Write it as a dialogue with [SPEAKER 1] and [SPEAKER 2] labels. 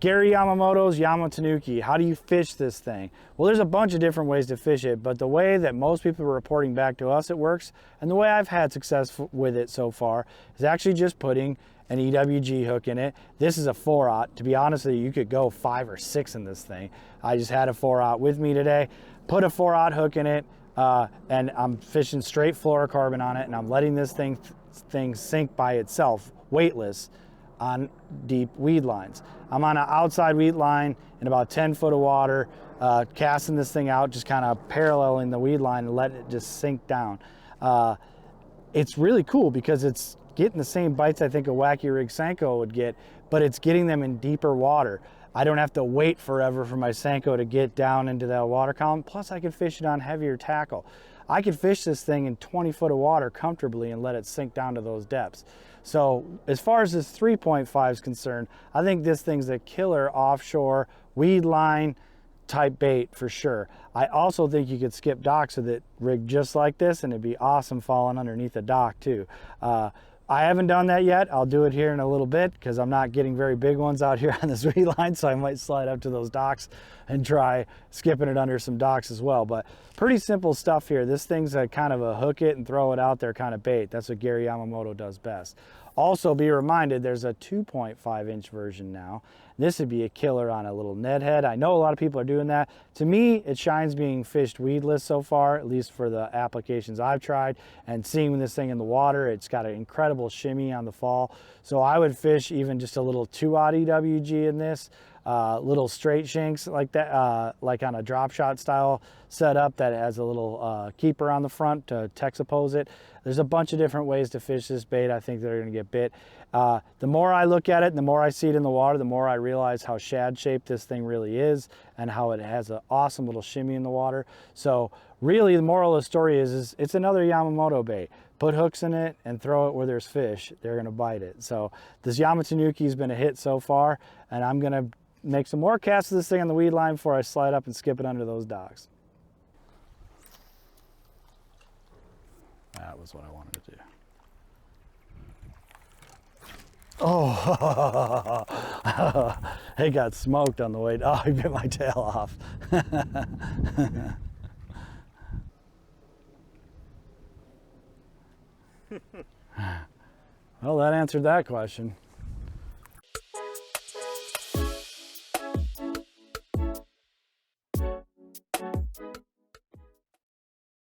[SPEAKER 1] Gary Yamamoto's Yamatanuki. How do you fish this thing? Well, there's a bunch of different ways to fish it, but the way that most people are reporting back to us it works, and the way I've had success with it so far, is actually just putting an EWG hook in it. This is a 4/0. To be honest with you, you could go 5 or 6 in this thing. I just had a 4/0 with me today. Put a 4/0 hook in it, and I'm fishing straight fluorocarbon on it, and I'm letting this thing sink by itself, weightless, on deep weed lines. I'm on an outside weed line in about 10 foot of water, casting this thing out, just kind of paralleling the weed line and letting it just sink down. It's really cool because it's getting the same bites I think a wacky rig Senko would get, but it's getting them in deeper water. I don't have to wait forever for my Senko to get down into that water column. Plus I can fish it on heavier tackle. I could fish this thing in 20 foot of water comfortably and let it sink down to those depths. So as far as this 3.5 is concerned, I think this thing's a killer offshore weed line type bait for sure. I also think you could skip docks with it rigged just like this, and it'd be awesome falling underneath a dock too. I haven't done that yet. I'll do it here in a little bit because I'm not getting very big ones out here on this weed line, so I might slide up to those docks and try skipping it under some docks as well. But pretty simple stuff here. This thing's a kind of a hook it and throw it out there kind of bait. That's what Gary Yamamoto does best. Also be reminded there's a 2.5 inch version now. This would be a killer on a little Ned head. I know a lot of people are doing that. To me, it shines being fished weedless so far, at least for the applications I've tried. And seeing this thing in the water, it's got an incredible shimmy on the fall. So I would fish even just a little 2/0 EWG in this. Little straight shanks like that, like on a drop shot style setup that has a little keeper on the front to texopose it. There's a bunch of different ways to fish this bait. I think they're gonna get bit. The more I look at it and the more I see it in the water, the more I realize how shad shaped this thing really is and how it has an awesome little shimmy in the water. So really the moral of the story is it's another Yamamoto bait. Put hooks in it and throw it where there's fish. They're gonna bite it. So this Yamatanuki has been a hit so far, and I'm gonna make some more casts of this thing on the weed line before I slide up and skip it under those docks. That was what I wanted to do. Oh, it got smoked on the way. Oh, he bit my tail off. Well, that answered that question.